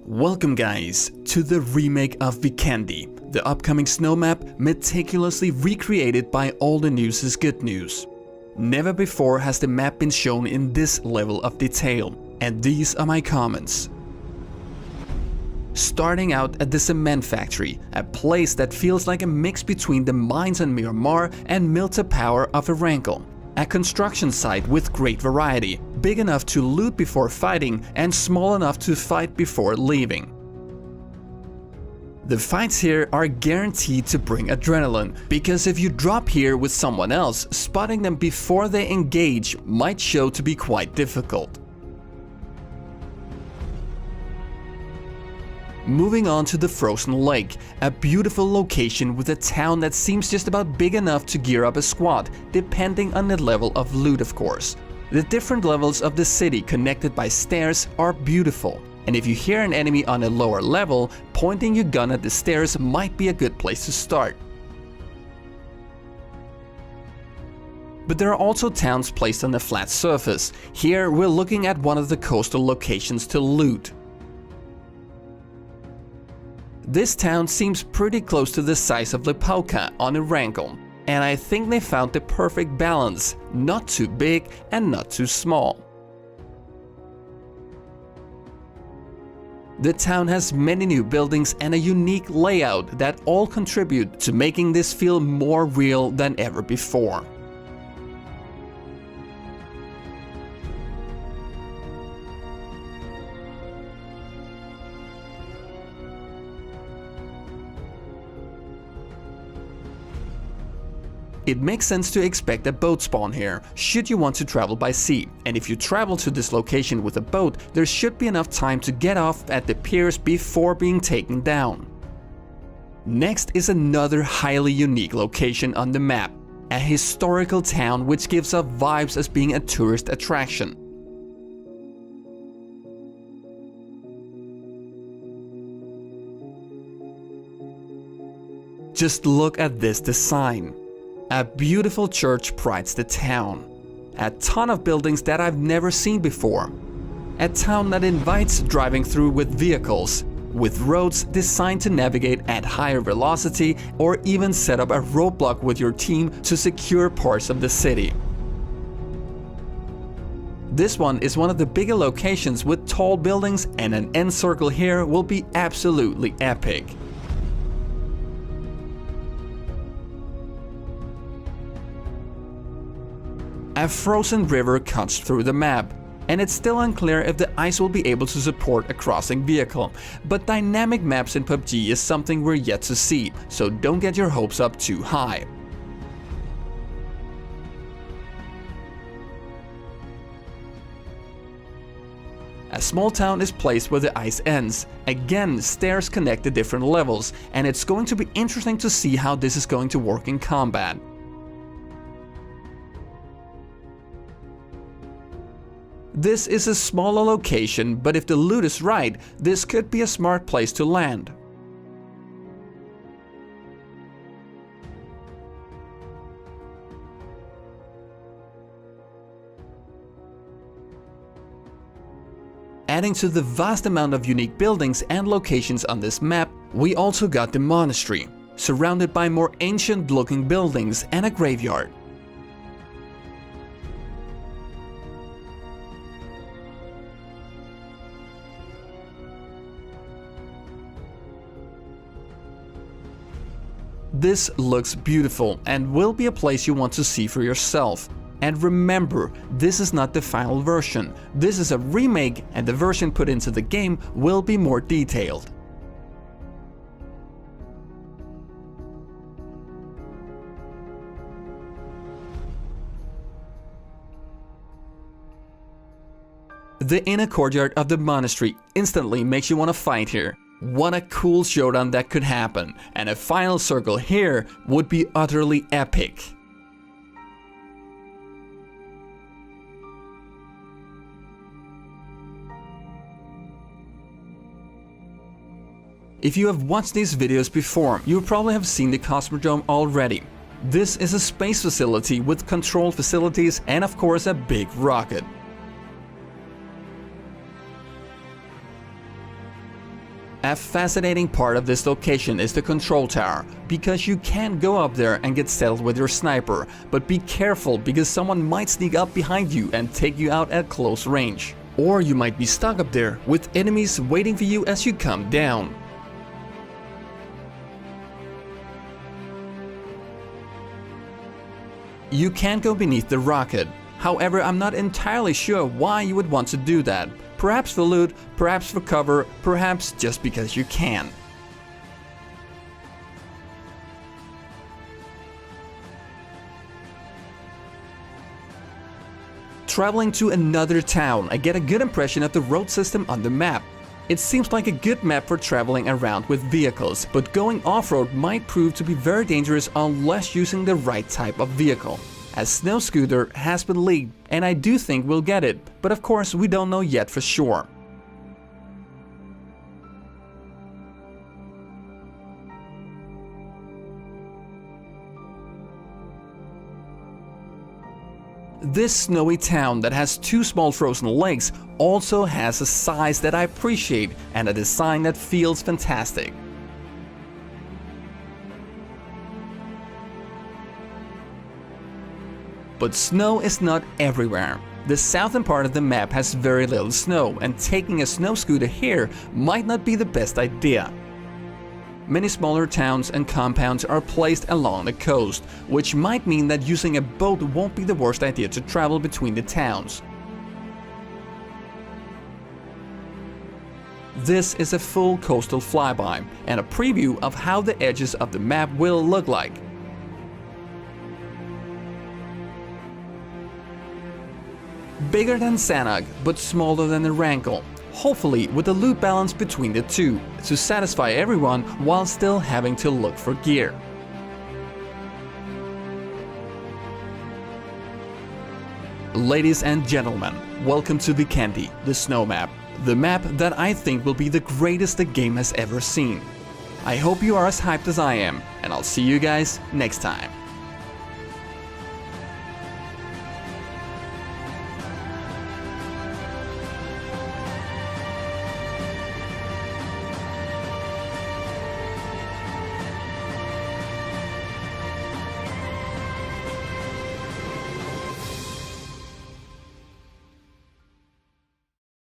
Welcome guys to the remake of Vikendi, the upcoming snow map meticulously recreated by All the News is Good News. Never before has the map been shown in this level of detail, and these are my comments. Starting out at the cement factory, a place that feels like a mix between the mines in Miramar and Milta Power of Arankle. A construction site with great variety, big enough to loot before fighting and small enough to fight before leaving. The fights here are guaranteed to bring adrenaline, because if you drop here with someone else, spotting them before they engage might show to be quite difficult. Moving on to the frozen lake, a beautiful location with a town that seems just about big enough to gear up a squad, depending on the level of loot of course. The different levels of the city connected by stairs are beautiful, and if you hear an enemy on a lower level, pointing your gun at the stairs might be a good place to start. But there are also towns placed on a flat surface. Here we're looking at one of the coastal locations to loot. This town seems pretty close to the size of Lepauka on Arankle, and I think they found the perfect balance, not too big and not too small. The town has many new buildings and a unique layout that all contribute to making this feel more real than ever before. It makes sense to expect a boat spawn here, should you want to travel by sea, and if you travel to this location with a boat, there should be enough time to get off at the piers before being taken down. Next is another highly unique location on the map, a historical town which gives off vibes as being a tourist attraction. Just look at this design. A beautiful church prides the town. A ton of buildings that I've never seen before. A town that invites driving through with vehicles, with roads designed to navigate at higher velocity or even set up a roadblock with your team to secure parts of the city. This one is one of the bigger locations with tall buildings, and an end circle here will be absolutely epic. A frozen river cuts through the map, and it's still unclear if the ice will be able to support a crossing vehicle, but dynamic maps in PUBG is something we're yet to see, so don't get your hopes up too high. A small town is placed where the ice ends. Again, stairs connect the different levels, and it's going to be interesting to see how this is going to work in combat. This is a smaller location, but if the loot is right, this could be a smart place to land. Adding to the vast amount of unique buildings and locations on this map, we also got the monastery, surrounded by more ancient-looking buildings and a graveyard. This looks beautiful and will be a place you want to see for yourself. And remember, this is not the final version. This is a remake, and the version put into the game will be more detailed. The inner courtyard of the monastery instantly makes you want to fight here. What a cool showdown that could happen, and a final circle here would be utterly epic. If you have watched these videos before, you probably have seen the Cosmodrome already. This is a space facility with control facilities and of course a big rocket. A fascinating part of this location is the control tower, because you can go up there and get settled with your sniper, but be careful because someone might sneak up behind you and take you out at close range. Or you might be stuck up there with enemies waiting for you as you come down. You can go beneath the rocket. However, I'm not entirely sure why you would want to do that. Perhaps for loot, perhaps for cover, perhaps just because you can. Traveling to another town, I get a good impression of the road system on the map. It seems like a good map for traveling around with vehicles, but going off-road might prove to be very dangerous unless using the right type of vehicle. A snow scooter has been leaked, and I do think we'll get it, but of course we don't know yet for sure. This snowy town that has two small frozen lakes also has a size that I appreciate and a design that feels fantastic. But snow is not everywhere. The southern part of the map has very little snow, and taking a snow scooter here might not be the best idea. Many smaller towns and compounds are placed along the coast, which might mean that using a boat won't be the worst idea to travel between the towns. This is a full coastal flyby and a preview of how the edges of the map will look like. Bigger than Sanok, but smaller than the Rankle. Hopefully with a loot balance between the two, to satisfy everyone while still having to look for gear. Ladies and gentlemen, welcome to Vikendi, the snow map. The map that I think will be the greatest the game has ever seen. I hope you are as hyped as I am, and I'll see you guys next time.